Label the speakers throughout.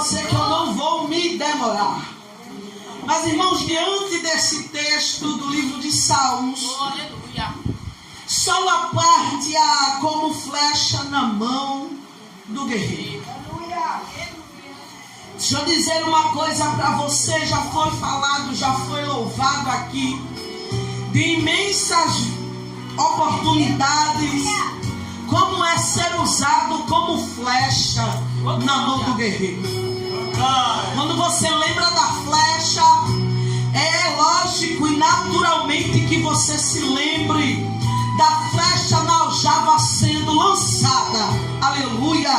Speaker 1: você que eu não vou me demorar. Mas, irmãos, diante desse texto do livro de Salmos, só a parte como flecha na mão do guerreiro. Deixa eu dizer uma coisa para você, já foi falado, já foi louvado aqui, de imensas oportunidades, como é ser usado como flecha na mão do guerreiro. Quando você lembra da flecha, é lógico e naturalmente que você se lembre da flecha na aljava sendo lançada, aleluia,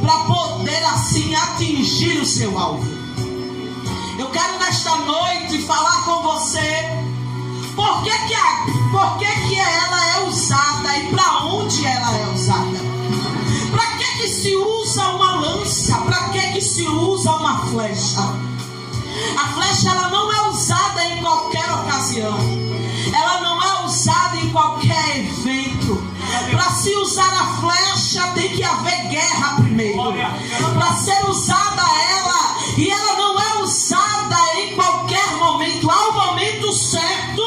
Speaker 1: para poder assim atingir o seu alvo. Eu quero nesta noite falar com você por que ela é usada e para onde ela é usada. Para que se usa uma lança? Para que se usa uma flecha? A flecha ela não é usada em qualquer ocasião. Ela não é usada em qualquer evento. Para se usar a flecha tem que haver guerra primeiro. Para ser usada ela, e ela não é usada em qualquer momento. Há um momento certo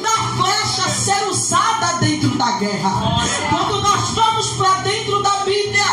Speaker 1: da flecha ser usada dentro da guerra. Quando nós vamos para dentro da Bíblia,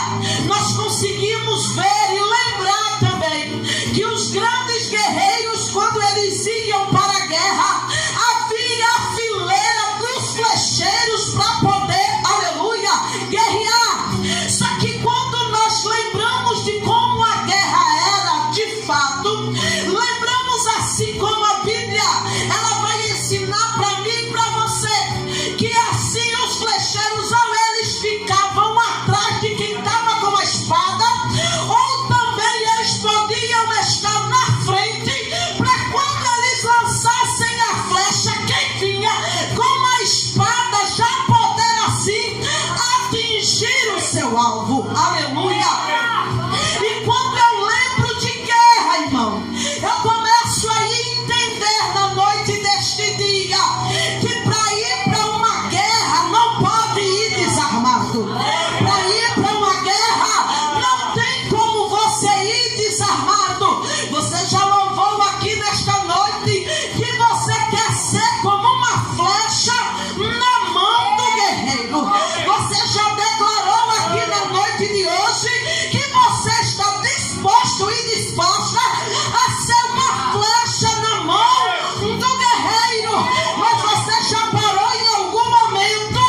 Speaker 1: nós conseguimos ver e lembrar também que os grandes guerreiros, quando eles iam para a guerra, havia a fileira dos flecheiros para poder, aleluia, guerrear. Só que quando nós lembramos de como a guerra era de fato, lembramos assim como a Bíblia, ela vai ensinar para mim e para você, que assim os flecheiros, ou eles ficavam atrás de quem estava com a espada, ou também eles podiam estar na frente, para quando eles lançassem a flecha, quem vinha com a espada já poder assim atingir o seu alvo, aleluia. E quando eu lembro de guerra, irmão, eu começo a entender na noite deste dia que para ir para uma guerra não pode ir desarmado. Para ir para uma guerra não tem como você ir desarmado. Você já louvou aqui nesta noite que você quer ser como uma flecha na mão do guerreiro. Você já declarou aqui na noite de hoje que você está disposto e disposta a ser uma flecha na mão do guerreiro. Mas você já parou em algum momento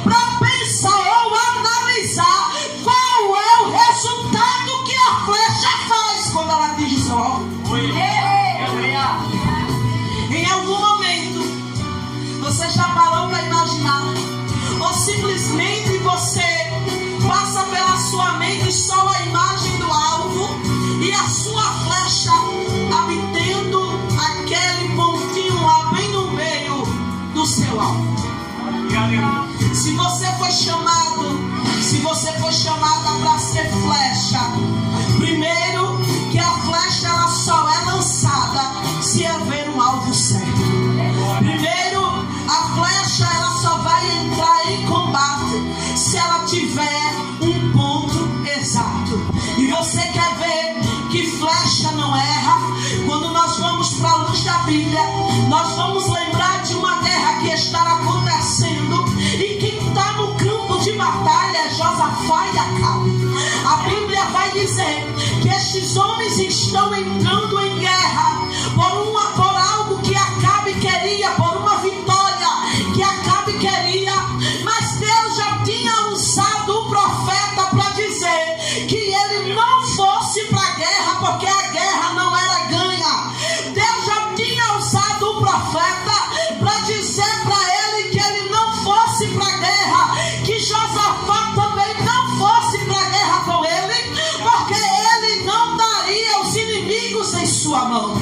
Speaker 1: para pensar ou analisar qual é o resultado que a flecha faz quando ela atinge o seu alvo? Em algum momento você já parou para imaginar, ou simplesmente você passa pela sua mente só a imagem do alvo e a sua flecha habitando aquele pontinho lá bem no meio do seu alvo? Se você foi chamada para ser flecha, primeiro que a flecha ela só é lançada se haver um alvo certo. Primeiro, a flecha ela só vai entrar em combate se ela tiver um ponto exato. E você quer ver que flecha não erra? Quando nós vamos para a luz da Bíblia, nós vamos lembrar de uma guerra que está acontecendo e quem está no campo de batalha é Josafá e Acabe. A Bíblia vai dizer que estes homens estão entrando em guerra por algo que Acabe queria, por uma vitória que Acabe queria, mas Deus já tinha usado o profeta para dizer que ele não fosse para a guerra, porque a guerra não era ganha. Deus já tinha usado o profeta para dizer para ele que ele não fosse para a guerra, que Josafá também não fosse para a guerra com ele, porque ele não daria os inimigos em sua mão.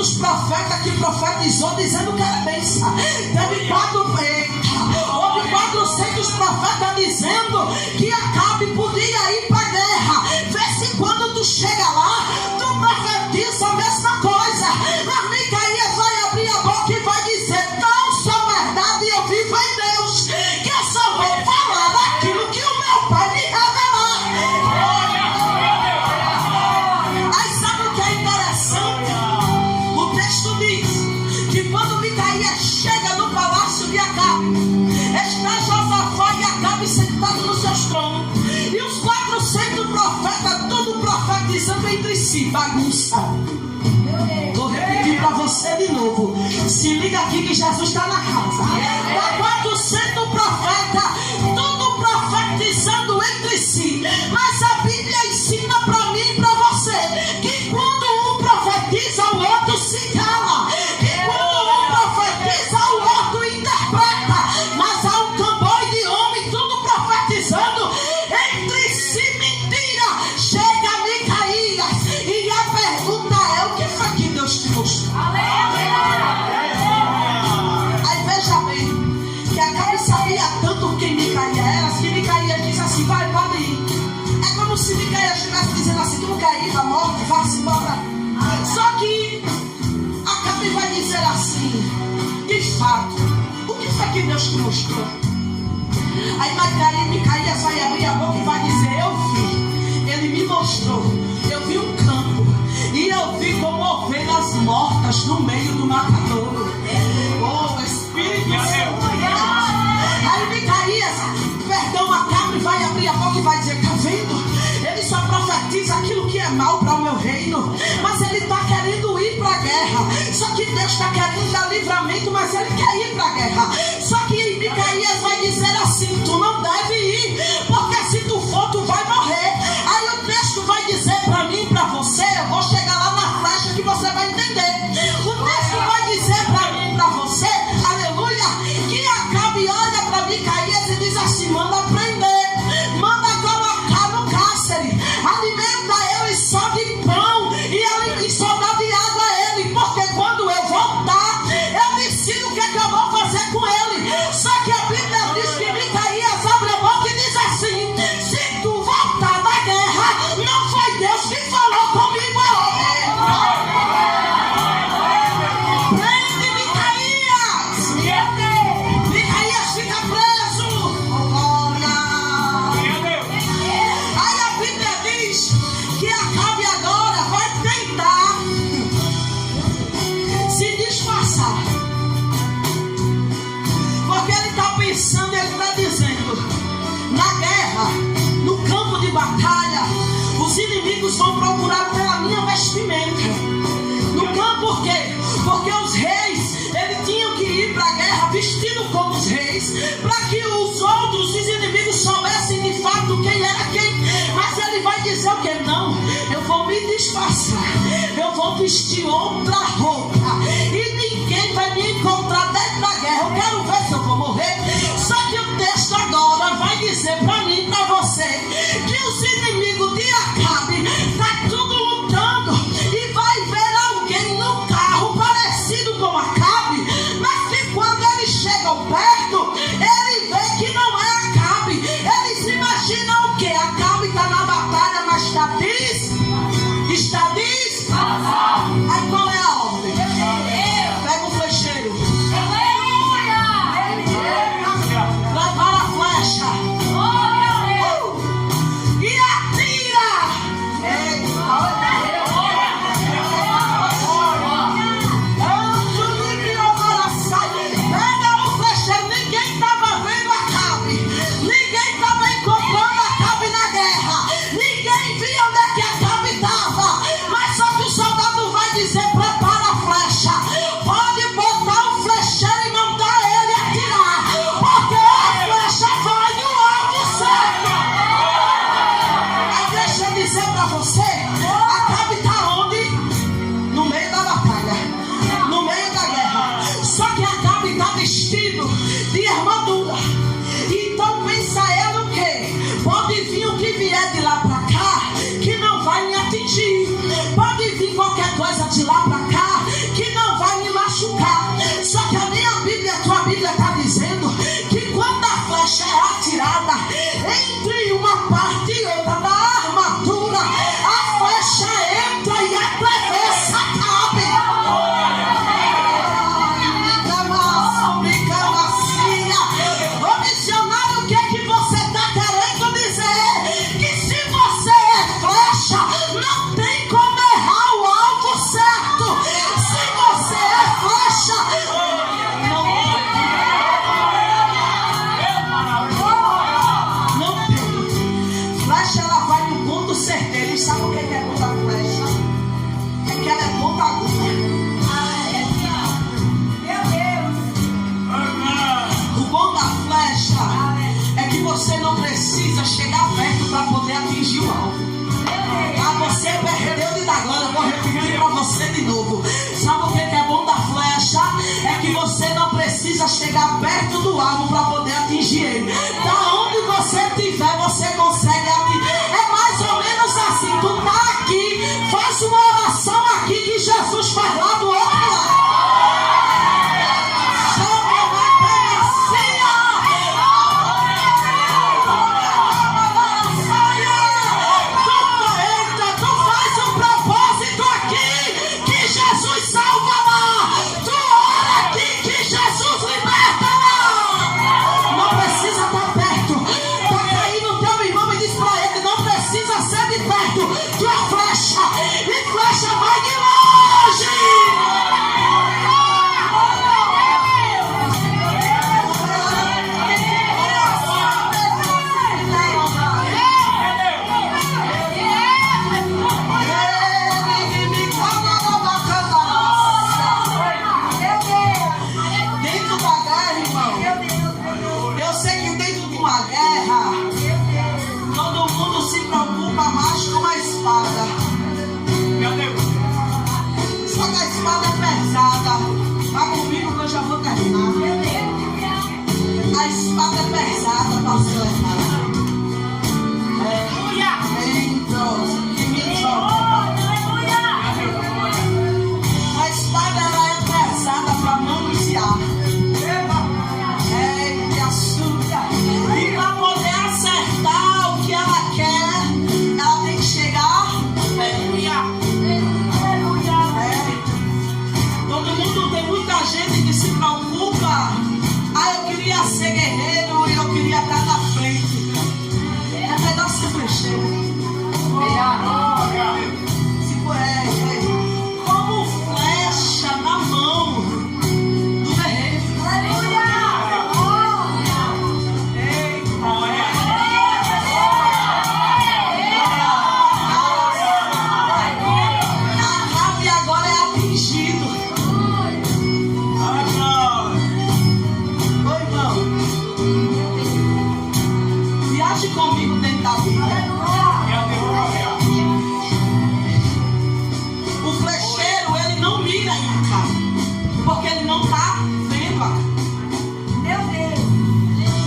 Speaker 1: 200 profetas que profetizou dizendo que era bênção. Teve 400 profetas dizendo que Acabe podia ir para a guerra. Vê se quando tu chega lá, tu profetiza a mesma coisa. Mas Micaías vai abrir a boca e vai dizer: não sou verdade, eu vivo em Deus, que eu só vou falar daquilo que o meu Pai me revelar. Aí sabe o que é interessante? O texto diz que quando Micaías chega no palácio de Acabe, está Josafá e Acabe sentado nos seus tronos, e os 400 profetas, tudo profetizando entre si, bagunça. Vou repetir para você de novo. Se liga aqui que Jesus está na casa. 400 profetas, tudo profetizando entre si. Mas a Bíblia ensina para mim e para você que quando um profetiza, o outro se cala. Que quando um profetiza, o outro interpreta. Mas há um comboio de homem, tudo profetizando entre si, mentira. Chega Micaías e a pergunta é: o que foi que Deus te mostrou? Aí veja bem, que Acabe sabia tanto quem Micaías era, que Micaías disse assim: vai, pode ir. É como se Micaías estivesse dizendo assim: tu não quer ir para a morte, vá-se embora. Só que Acabe vai dizer assim: de fato, o que foi que Deus te mostrou? Aí Micaías vai abrir a boca e vai dizer: eu vi, ele me mostrou, eu vi um campo, e eu vi como ovelhas mortas no meio do matadouro. Oh, Espírito Santo. Aí Micaías, Acabe vai abrir a boca e vai dizer: tá vendo? Ele só profetiza aquilo que é mal para o meu reino, mas ele está querendo ir para a guerra. Só que Deus está querendo dar livramento, mas ele quer ir para a guerra. Só que Micaías vai dizer assim: tu não deve ir, porque se tu for, tu vai morrer. Aí o texto vai dizer para mim e para você, eu vou chegar lá na flecha que você vai entender. O texto vai dizer para mim e para você, aleluia, que Acabe olha para Micaías e diz assim: manda prender, manda colocar no cárcere, alimenta ele só de pão e só dá de água a ele, porque quando eu voltar, eu decido o que é que eu vou fazer com ele. Só que a Bíblia diz que Micaías abre a boca e diz assim: se tu voltar da guerra, não foi Deus que falou comigo, é homem. Prende Micaías. Micaías fica preso. Glória. Aí a Bíblia diz que Acabe agora vai tentar se disfarçar, porque ele está pensando, ele está dizendo: na guerra, no campo de batalha, os inimigos vão procurar pela minha vestimenta. No campo, por quê? Porque os reis, eles tinham que ir para a guerra vestido como os reis, para que os outros, os inimigos, soubessem de fato quem era quem. Mas ele vai dizer o que? Não, eu vou me disfarçar, eu vou vestir outra roupa, e ninguém vai me encontrar dentro da guerra. Eu quero ver se eu vou morrer. Só que o texto agora vai dizer para mim e para você que os inimigos de Acabe tá tudo lutando, e vai ver alguém no carro parecido com Acabe, mas que quando eles chegam perto, ele vê que não é Acabe. Eles imaginam o que? Acabe está na batalha, mas está aí qual é a ordem? Pega o flecheiro, prepara a flecha e atira. Pega o flecheiro. Ninguém estava vendo Acabe, ninguém estava encontrando Acabe na guerra, ninguém via onde é que Acabe estava, mas só que o soldado ponta aguda. O bom da flecha é que você não precisa chegar perto para poder atingir o alvo. Você perdeu de dar glória. Eu vou repetir para você de novo. Sabe o que é bom da flecha? É que você não precisa chegar perto do alvo para poder atingir ele. Da onde você estiver, você consegue atingir. É mais ou menos assim. Tu tá aqui, faz uma oração aqui que Jesus faz lá do outro lado. A espada é pesada para ser levada. A espada ela é pesada para manusear. E para poder acertar o que ela quer, ela tem que chegar. Todo mundo tem muita gente que se preocupa. Eu queria ser guerreiro e eu queria estar na frente. É melhor ser flecheiro. Como flecha na mão do guerreiro. Acabe agora é atingido. Viaje comigo dentro da Bíblia. O flecheiro, ele não mira em Acabe, porque ele não está vendo Acabe.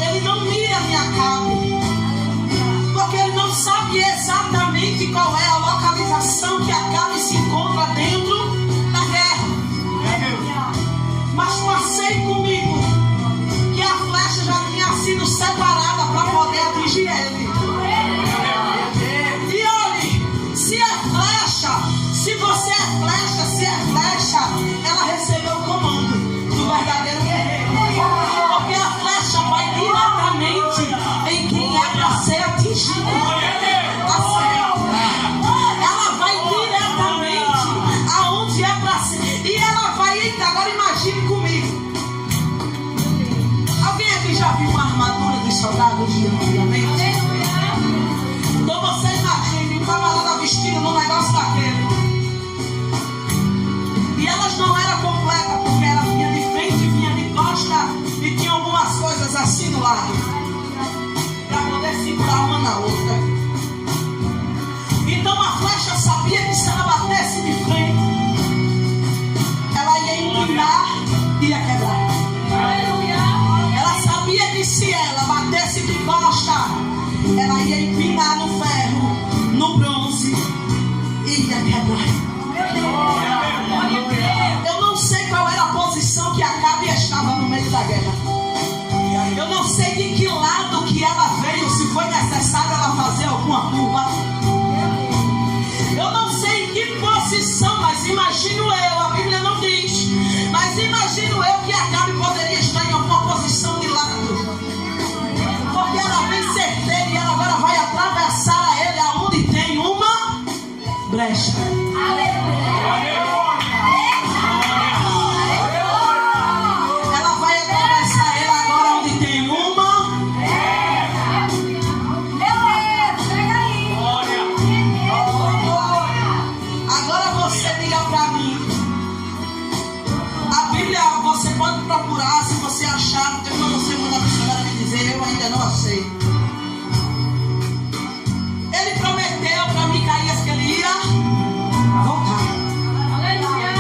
Speaker 1: Ele não mira em Acabe, porque ele não sabe exatamente qual é a localização que Acabe se encontra dentro da guerra. Mas passei comigo que a flecha já tinha sido separada para poder atingir ele. E olhe, se você é flecha, ela recebeu o comando do verdadeiro guerreiro. Porque a flecha vai diretamente em quem é para ser atingido. Ela vai diretamente aonde é para ser. E ela vai entrar. Agora imagine comigo. Alguém aqui já viu uma armadura de soldados de antigamente? Então você imagine um camarada vestido num negócio daquele. E elas não eram completas, porque ela vinha de frente, vinha de costa e tinha algumas coisas assim do lado, para poder segurar uma na outra. Então a flecha sabia que se ela batesse de frente, ela ia inclinar e ia quebrar. Ela sabia que se ela batesse de costa, ela ia empinar no ferro, no bronze e ia quebrar. Eu não sei qual era a posição que Acabe estava no meio da guerra. Eu não sei de que lado que ela veio, se foi necessário ela fazer alguma curva. Eu não sei em que posição, mas imagino eu, a Bíblia não diz, mas imagino eu que Acabe poderia estar em alguma posição de lado. Porque ela vem certeira e ela agora vai atravessar a ele aonde tem uma brecha. Ela vai atravessar ele agora onde tem uma. ainda não aceito. Ele prometeu para Micaías que ele ia voltar.
Speaker 2: Aleluia.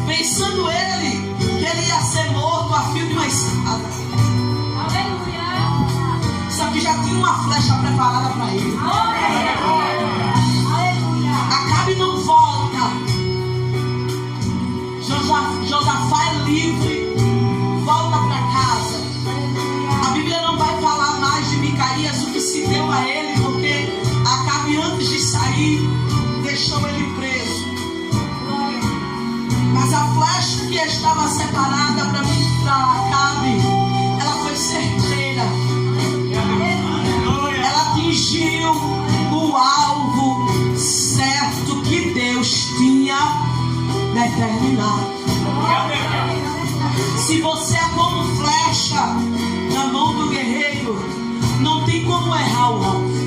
Speaker 1: Pensando ele que ele ia ser morto a fio de uma espada.
Speaker 2: Aleluia.
Speaker 1: Só que já tinha uma flecha preparada para ele.
Speaker 2: Aleluia.
Speaker 1: Acabe não volta. Josafá é livre. Volta para casa. A Bíblia não vai falar mais de Micaías o que se deu a ele, porque Acabe, antes de sair, deixou ele preso. Mas a flecha que estava separada para Acabe, ela foi certeira. Ela atingiu o alvo certo que Deus tinha determinado. Se você é como flecha na mão do guerreiro, não tem como errar o alvo.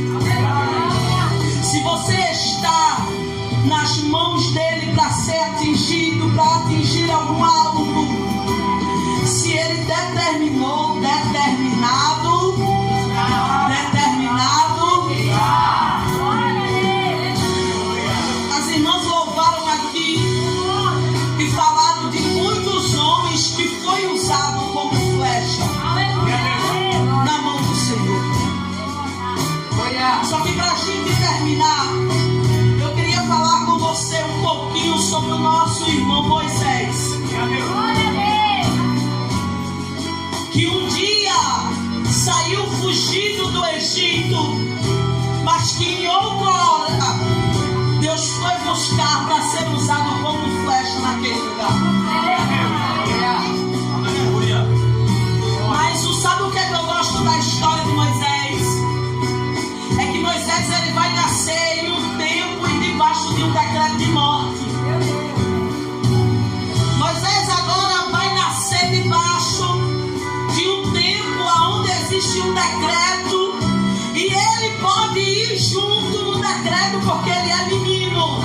Speaker 1: Se você está nas mãos dele para ser atingido, para atingir algum alvo, se ele determinado, as irmãs louvaram aqui e falaram de muitos homens que foi usado como flecha na mão do Senhor. Só que para a gente terminar, eu queria falar com você um pouquinho sobre o nosso irmão Moisés, que um dia saiu fugido do Egito, mas que em outra hora Deus foi buscar para ser usado como flecha naquele lugar. Mas sabe o que eu gosto da história de Moisés? É que Moisés ele vai nascer em um tempo e debaixo de um decreto de morte. Moisés agora vai nascer debaixo de um tempo onde existe um decreto, e ele pode ir junto no decreto porque ele é menino.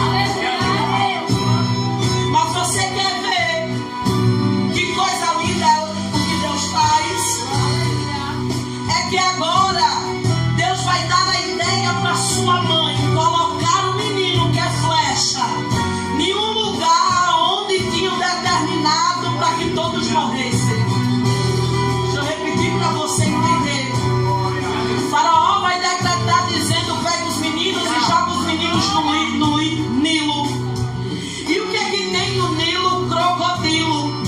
Speaker 1: Mas você quer ver que coisa linda é o que Deus faz? É que agora Deus vai dar a ideia para sua mãe colocar o menino que é flecha em um lugar onde tinham determinado para que todos morressem. Deixa eu repetir para você entender. O faraó vai decretar dizendo: pega os meninos e joga os meninos no Nilo. E o que é que tem no Nilo? Crocodilo.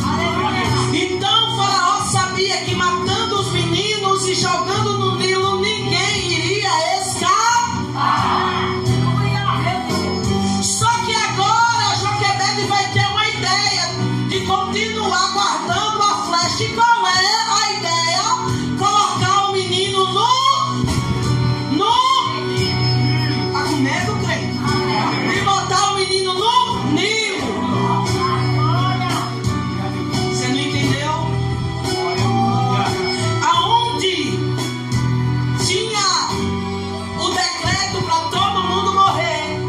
Speaker 1: Então o faraó sabia que matando os meninos e jogando no Nilo, ninguém iria escapar. Só que agora Joquebede vai ter uma ideia de continuar guardando a flecha. E qual é a ideia? Colocar o menino tá com medo, crente? E botar o menino no Nilo. Você não entendeu? Aonde tinha o decreto para todo mundo morrer,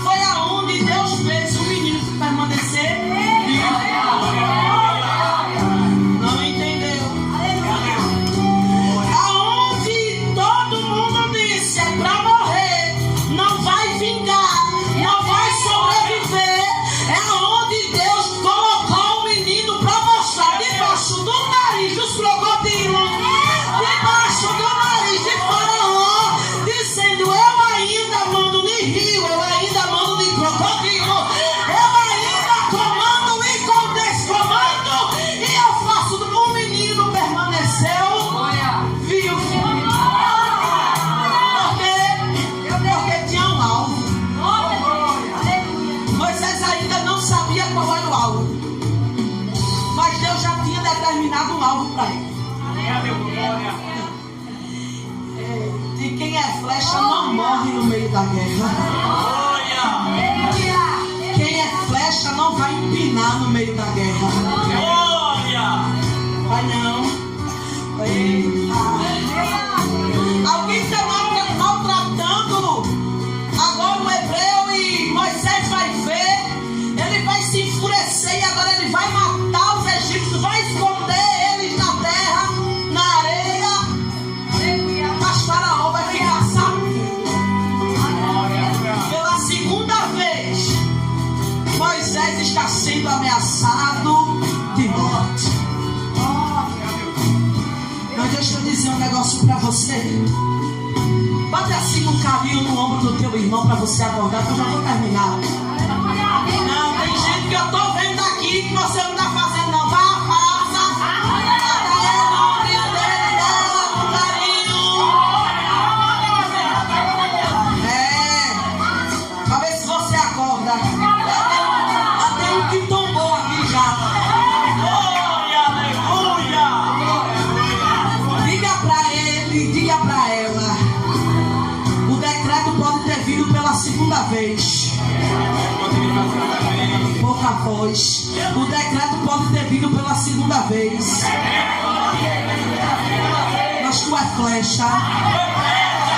Speaker 1: foi aonde Deus fez o menino permanecer vivo. Não entendeu? Aonde todo mundo disse é para morrer, não vai vingar, não vai sobreviver, é onde Deus colocou o menino para mostrar debaixo do nariz dos crocodilos, debaixo do nariz de Faraó, dizendo: eu ainda mando de rio, eu ainda mando de crocodilo, eu ainda comando e descomando, e eu faço. O menino permaneceu vivo. Porque tinha um alvo. Moisés ainda não sabia qual era o alvo, mas Deus já tinha determinado um alvo para ele. E quem é flecha não morre no meio da guerra. Quem é flecha não vai empinar no meio da guerra. Vai não. Eita. Alguém está maltratando agora o hebreu, e Moisés vai ver, ele vai se enfurecer, e agora ele vai matar os egípcios, vai esconder eles na terra, na ameaçado de morte. Mas deixa eu dizer um negócio para você. Bate assim um carinho no ombro do teu irmão para você acordar, que eu já vou terminar. Não, tem gente que eu tô vendo daqui que você não tá fazendo não. Vá, faça. Bata ele no ombrinho dele, dela, com carinho. Pra ver se você acorda. Até um que tombou aqui já. Diga pra ele, diga pra ela. O decreto pode ter vindo pela segunda vez. Pouca voz. O decreto pode ter vindo pela segunda vez. Mas tu é flecha.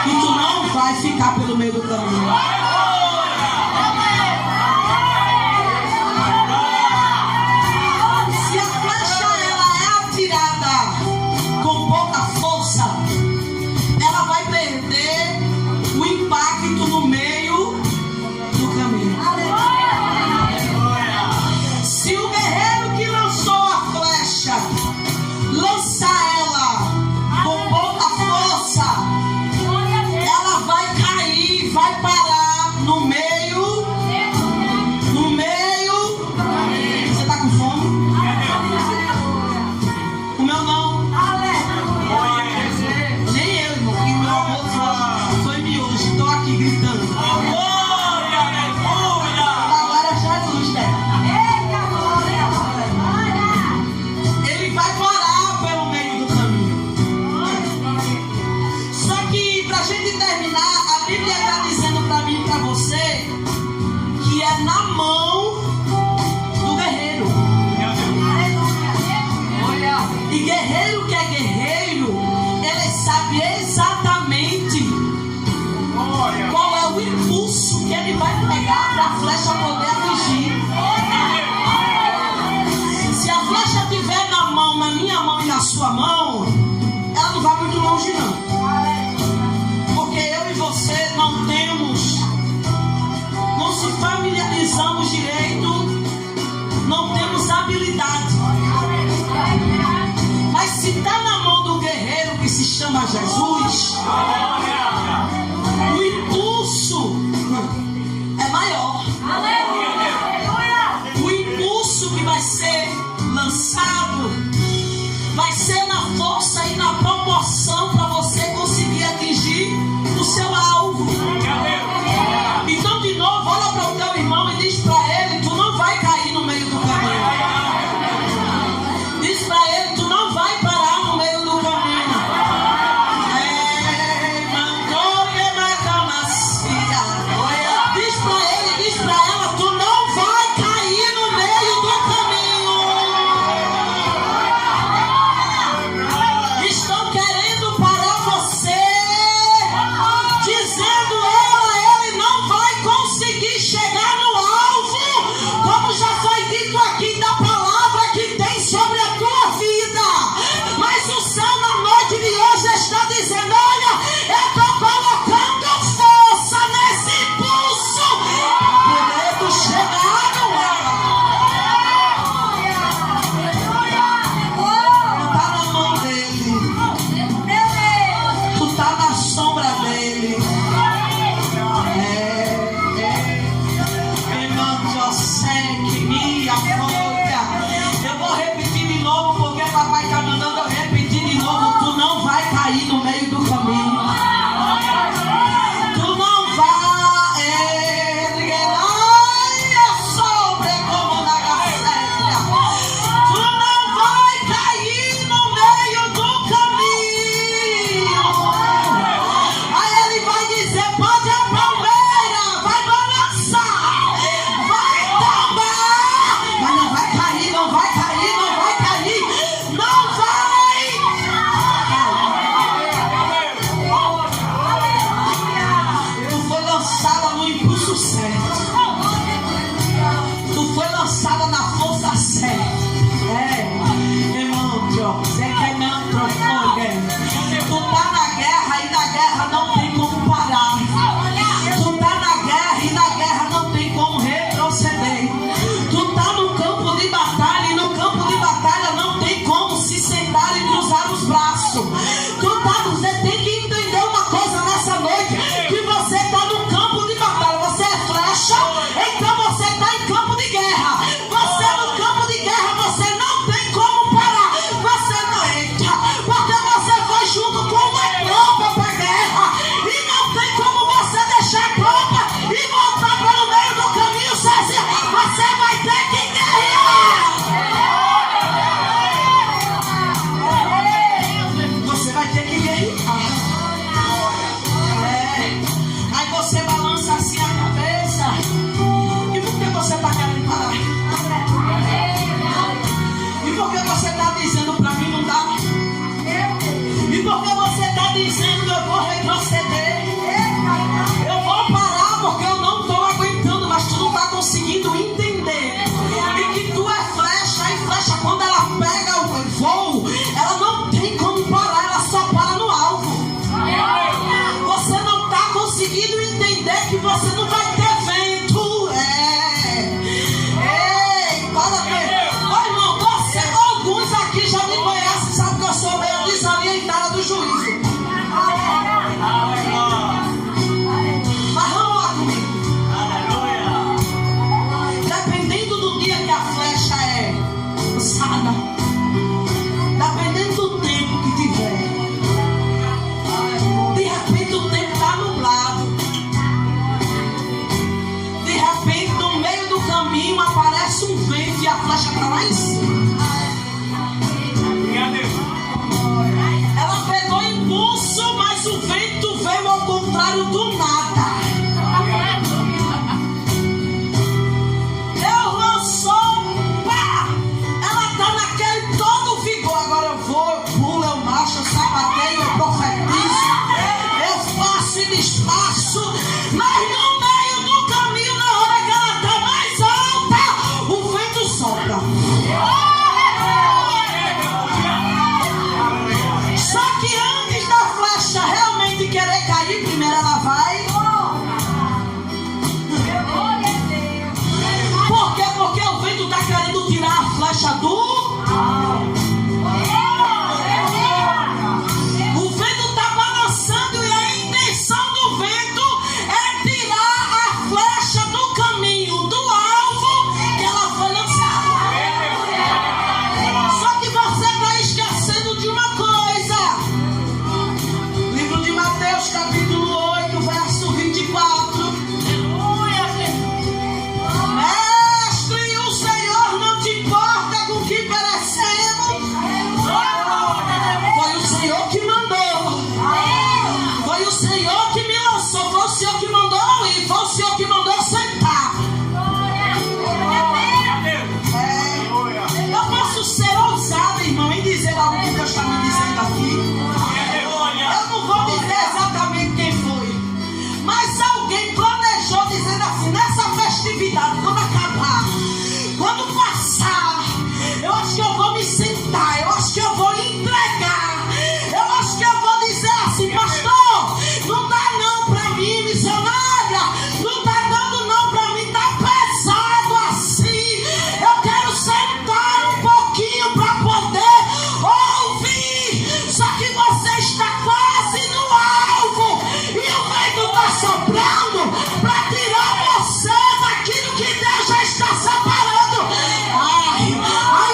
Speaker 1: E tu não vai ficar pelo meio do caminho. Se a flecha ela é atirada com pouca força, ela vai perder o impacto no meio do caminho. Se o guerreiro que lançou a flecha lançar ela com pouca força, ela vai cair, vai parar no meio. Você tá com fome? O meu não. Nem eu, irmão, porque meu almoço foi miojo. Tô aqui gritando. Agora é Jesus, né? Ele vai parar pelo meio do caminho. Só que pra gente terminar, a Bíblia está dizendo pra mim e pra você que é na mão do guerreiro. E guerreiro que é guerreiro, ele sabe exatamente qual é o impulso que ele vai pegar para a flecha poder atingir. Se a flecha estiver na mão, na minha mão e na sua mão, ela não vai muito longe não. Porque eu e você não se familiarizamos direito, não temos habilidade. Mas se está na mão do guerreiro que se chama Jesus, o impulso é maior. O impulso que vai ser lançado vai ser na força e na proporção para você conseguir atingir o seu alvo. Então, de novo, olha para o teu irmão e diz para ele: tu não vai cair no meio do caminho. Diz para ele: tu não vai parar no meio do caminho. Diz para ele, diz para ela: tu não vai cair no meio do caminho. Estão querendo parar você, dizendo ele não vai conseguir chegar no alvo, como já foi dito aqui da palavra que tem sobre a tua vida. Mas o céu na noite de hoje está dizendo: olha, eu estou colocando força nesse impulso para poder chegar no alvo. Tá na mão dele, tu tá na sombra dele. Eu vou repetir de novo, porque papai está mandando eu repetir de novo. Tu não vai cair no meio do caminho. Tu não vai sobre como na gaceta. Tu não vai cair no meio do caminho. Aí ele vai dizer: pode a palmeira, vai balançar, vai tombar, mas não vai cair, não vai cair, não vai cair, não vai. Tu foi lançada no impulso certo. Tu foi lançada na força certa. Irmão, você quer não trocar. Tu tá na guerra e na guerra não tem como parar. Tu tá na guerra e na guerra não tem como retroceder. Tu tá no campo de batalha. atividade, quando acabar, quando passar, eu acho que eu vou me sentar, eu acho que eu vou entregar, eu acho que eu vou dizer assim, pastor, não dá não pra mim, missionária, não tá dando não pra mim, tá pesado assim, eu quero sentar um pouquinho pra poder ouvir, só que você está quase no alvo, e o vento tá soprando pra tirar você daquilo que Deus já está separando. Aí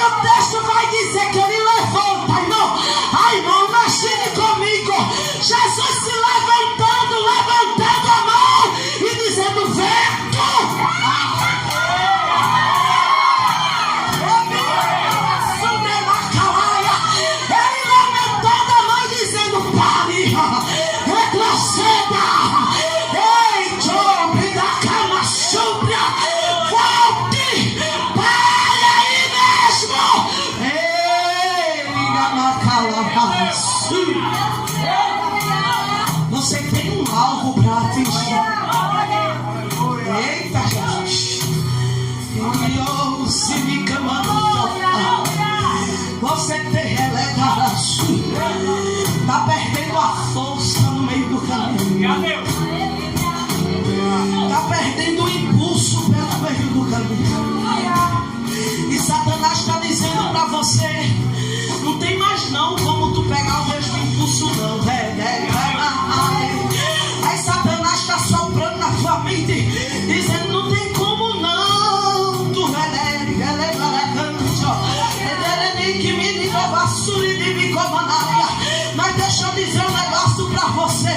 Speaker 1: o texto vai dizer que ele levanta, irmão. Ai, irmão, imagine comigo, Jesus se levantando a mão e dizendo, vento. Ele levantando a mão e dizendo, pare, retroceda. Ei, Job da cama súbia, volte, pare aí mesmo. Ei, liga na calabouço. Você tem um alvo para atingir. Eita, Jesus. Se me você tem relegado, está perdendo a força no meio do caminho, está perdendo o impulso pelo meio do caminho, e Satanás está dizendo para você, não tem mais não como tu pegar o mesmo impulso não, aí Satanás está soprando na tua mente, dizendo, não tem como não, tu mas deixa eu dizer um negócio pra você,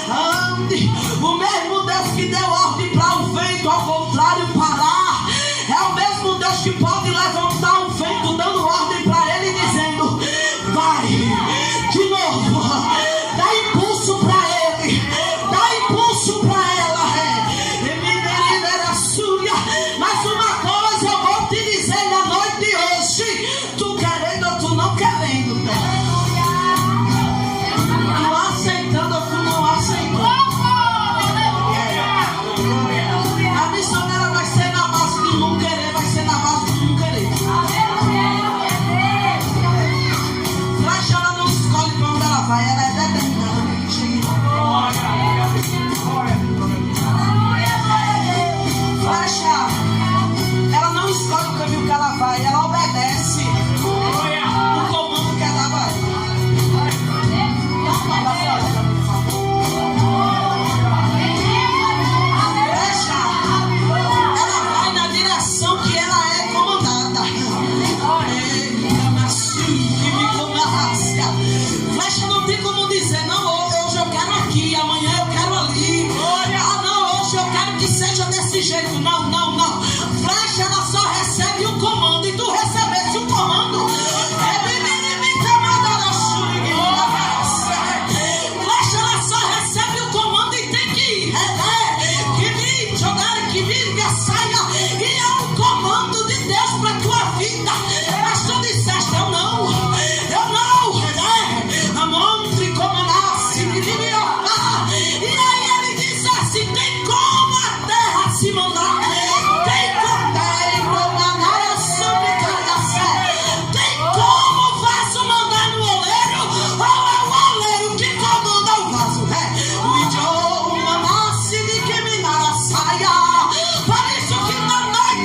Speaker 1: ande, o mesmo Deus que deu ordem para o vento ao contrário parar, é o mesmo Deus que pode levantar o vento dando ordem para ele dizendo, vai, de novo, dá impulso para ele, dá impulso para ela, mas uma coisa eu vou te dizer na noite de hoje, tu querendo ou tu não querendo, tu aceitando ou tu não aceitando, a missionária vai ser na base do não querer, vai ser na base do não querer. Flecha, ela não escolhe pra onde ela vai, ela é determinada. Flecha, ela não escolhe o caminho que ela vai, ela obedece o comando que ela vai. Flecha, ela vai na direção que ela é comandada. Flecha não tem como dizer, não, hoje eu quero aqui, amanhã eu quero ali. Ah, não, hoje eu quero que seja desse jeito. Não, não, não. Flecha, ela só recebe um comando, e tu recebesse um comando. Flecha, ela só recebe o comando e tem que ir. Que vire, jogar, que vire, que saia. E é um comando de Deus para tua vida. Mas tu disseste, eu não. Amontre como nasce, e aí ele diz assim, tem como a terra se mandar, tem como o vaso mandar no oleiro, ou é o oleiro que comanda o vaso, o idioma nasce de que me nada saia. Por isso que na noite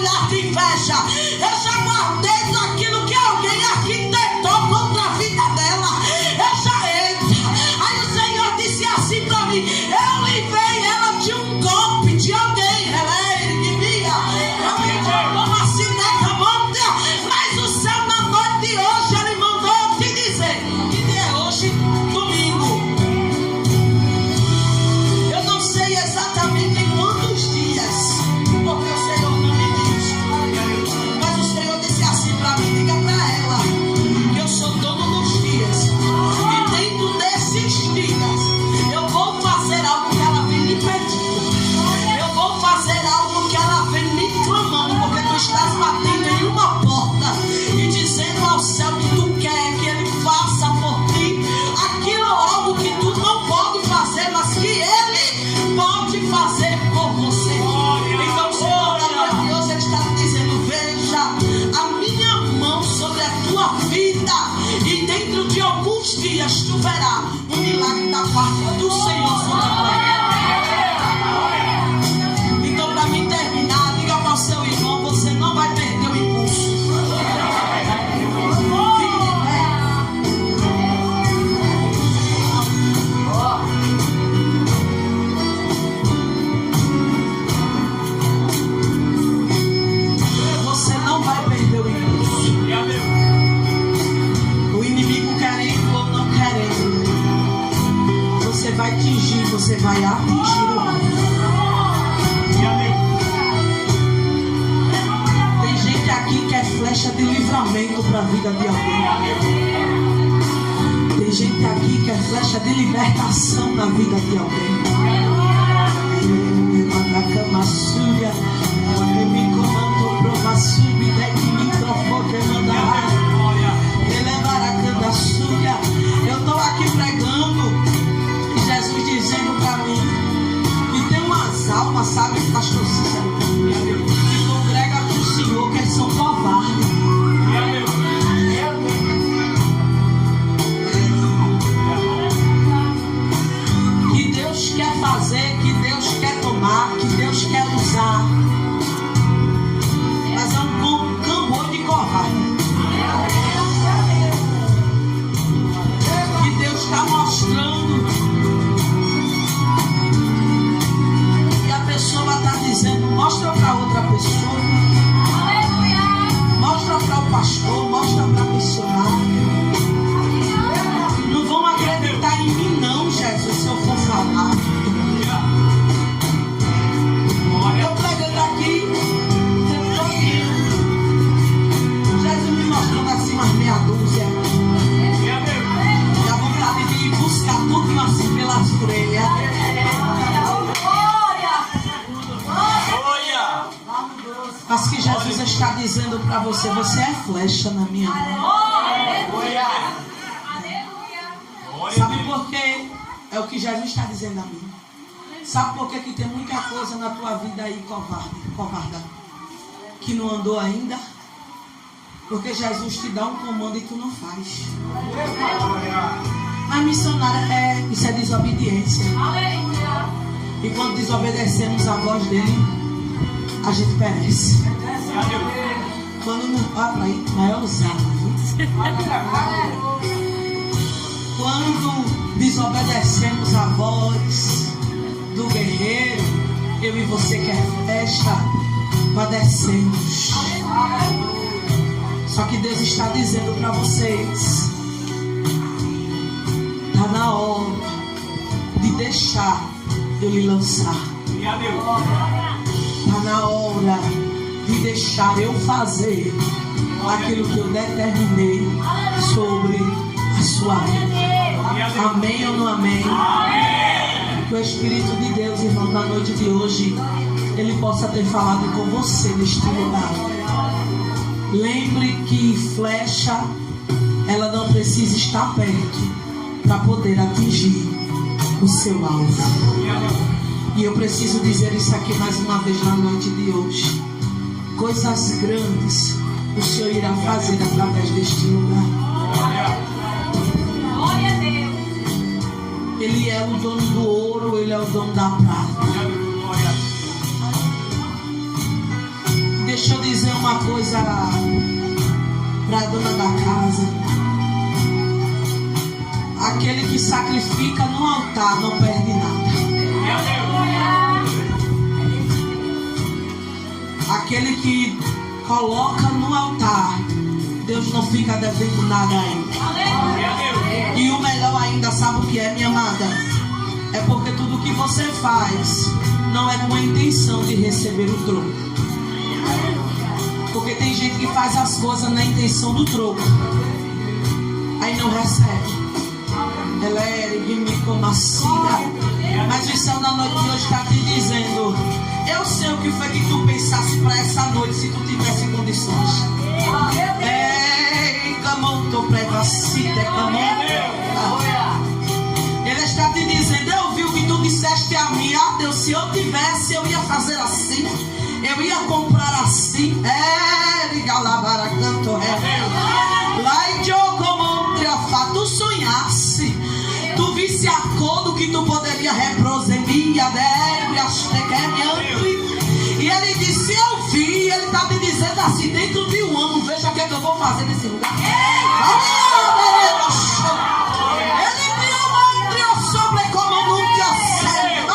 Speaker 1: olhar de inveja. Eu já guardei tudo aquilo que alguém arquitetou contra a vida dela. Eu já entro. Aí o Senhor disse assim para mim: eu livrei ela de um golpe de alguém. Ela é que via. Eu me como assim nessa monta. Mas o céu na noite de hoje ele mandou te dizer que dia é hoje, domingo. Eu não sei exatamente em quantos dias, porque o Senhor não me diz. Mas o Senhor disse assim para mim: diga para ela que eu sou dono dos dias. E dentro desses dias eu vou fazer algo que ela vem me pedindo. Eu vou fazer algo que ela vem me clamando, porque tu estás batendo em uma porta e dizendo ao céu que tu quer que ele faça por ti aquilo, algo que tu não pode fazer, mas que ele pode fazer por você. Então o Senhor da noite de hoje ele está te dizendo: veja a minha mão sobre a tua vida, e dentro de alguns dias tu verás o milagre da parte do Senhor sobre a tua vida. Então, para mim terminar, diga para o seu irmão: você não vai perder o impulso. Fique de pé. Você não vai perder o impulso. O inimigo querendo ou não querendo, você vai atingir, você vai atingir o alvo. Tem gente aqui que é flecha de livramento para a vida de alguém. Tem gente aqui que é flecha de libertação na vida de alguém. Eu estou aqui pregando e Jesus dizendo para mim que tem umas almas, sabe, pastor Cícero, que congrega com o Senhor, que eles são covardes. Que Deus quer fazer, que Deus quer tomar, que Deus quer usar, mas é um cambor de covarde. Que Deus está mostrando, e a pessoa está dizendo: mostra para outra pessoa, mostra para o pastor, mostra para a missionária. Não vão acreditar em mim não, Jesus, se eu for falar. Eu pregando aqui, Jesus me mostrando assim umas meia dúzia. Dá vontade de ir buscar tudo assim pelas orelhas. Mas que Jesus está dizendo para você: você é flecha na minha mão. Sabe por quê? É o que Jesus está dizendo a mim. Sabe por quê que tem muita coisa na tua vida aí covarda, que não andou ainda? Porque Jesus te dá um comando e tu não faz. Mas missionária, isso é desobediência. E quando desobedecemos a voz dele, a gente perece. Quando não, olha aí, vai usar. Quando desobedecemos a voz do guerreiro, eu e você que é flecha, padecemos. Só que Deus está dizendo para vocês: está na hora de deixar eu lhe lançar. Está na hora de deixar eu fazer aquilo que eu determinei sobre a sua vida. Amém ou não amém? Que o Espírito de Deus, irmão, na noite de hoje, ele possa ter falado com você neste lugar. Lembre que flecha, ela não precisa estar perto para poder atingir o seu alvo. E eu preciso dizer isso aqui mais uma vez na noite de hoje. Coisas grandes o Senhor irá fazer através deste lugar. Ele é o dono do ouro, Ele é o dono da prata. Deixa eu eu dizer uma coisa para a dona da casa. Aquele que sacrifica no altar não perde nada. Aquele que coloca no altar, Deus não fica devendo nada ainda. E o melhor ainda, sabe o que é, minha amada? É porque tudo que você faz não é com a intenção de receber o troco. Porque tem gente que faz as coisas na intenção do troco, aí não recebe. Ela ergue-me como a cira. Mas o céu da noite de hoje está te dizendo: eu sei o que foi que tu pensasse para essa noite se tu tivesse condições. Ele está te dizendo: eu vi o que tu disseste a mim. Ah, Deus, se eu tivesse, eu ia fazer assim, eu ia comprar assim. Tu sonhasse, tu visse a cor do que tu poderia reprosemia, e ele disse: eu vi. Ele está te dizendo assim: dentro de um ano, veja o que é que eu vou fazer nesse lugar. Ele criou uma trio sobre como nunca sério.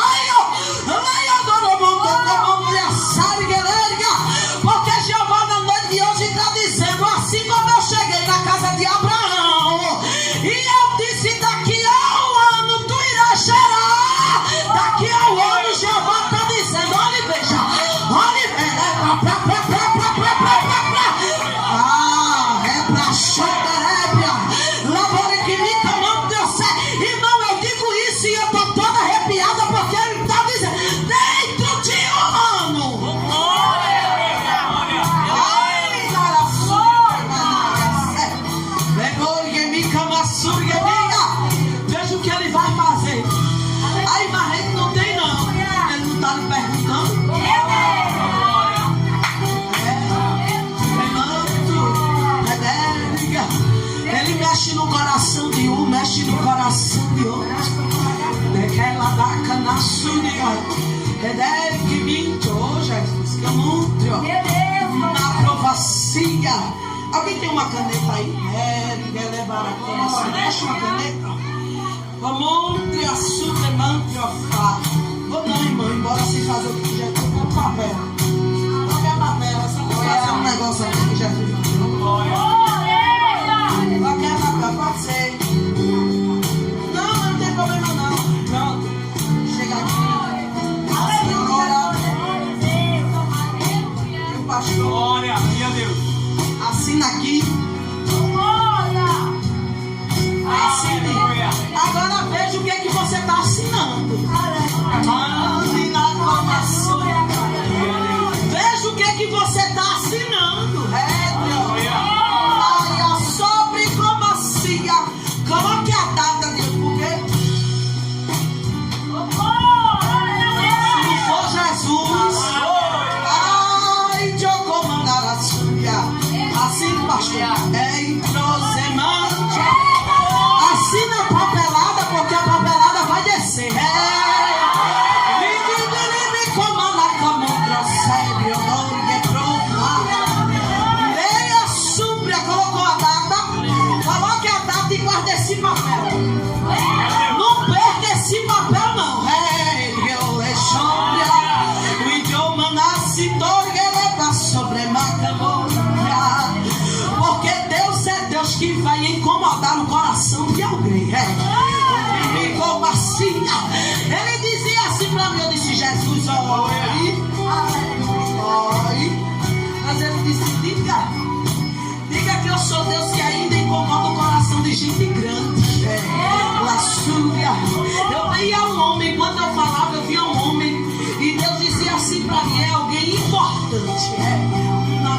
Speaker 1: Porque Jeová na noite de hoje está dizendo: assim como eu cheguei na casa de Abraão e eu disse: daqui a um ano tu irás gerar. Daqui a um ano Jeová está dizendo: olha e veja, olha e veja. Irmão, eu digo isso e eu estou toda arrepiada, porque ele está dizendo: dentro de um ano. Veja o que ele vai fazer. Aí, mas ele não tem, não. Ele não está lhe perguntando. Ele mexe no coração de um, mexe no coração de outro. Daquela vaca na súria. Que minto, Jesus, que eu nutro. Na provacia. Alguém tem uma caneta aí? Deixa uma caneta. Vamos açúcar, mantre, vou não, irmão, embora se fazer o que quiser. Qualquer papel. Qualquer papel. Só vou fazer um negócio aqui que Jesus faz. Qualquer papel, pode ser. Não tem problema não. Pronto. Chega aqui. A senhora. E o pastor.
Speaker 3: Glória, meu Deus.
Speaker 1: Assina aqui. Assine. Agora veja o que é que você está assinando. Veja o que é que você está assinando. Sobre como assim. Coloque a data de porque se não for Jesus, ai, de eu comandar a sua. Assim, pastor, é entrosemante. Assina a papelada, porque a papelada vai descer. Leia a súplia, colocou a data. Coloque a data e guarde esse papel. Não perca esse papel, não. O idioma nasce sobre porque Deus é Deus que vai incomodar o coração de alguém. Ele dizia assim para mim, eu disse: Jesus, ore. Mas ele disse: diga que eu sou Deus que ainda incomoda o coração de gente grande. Eu via um homem, quando eu falava, eu via um homem, e Deus dizia assim para mim: é alguém importante. Na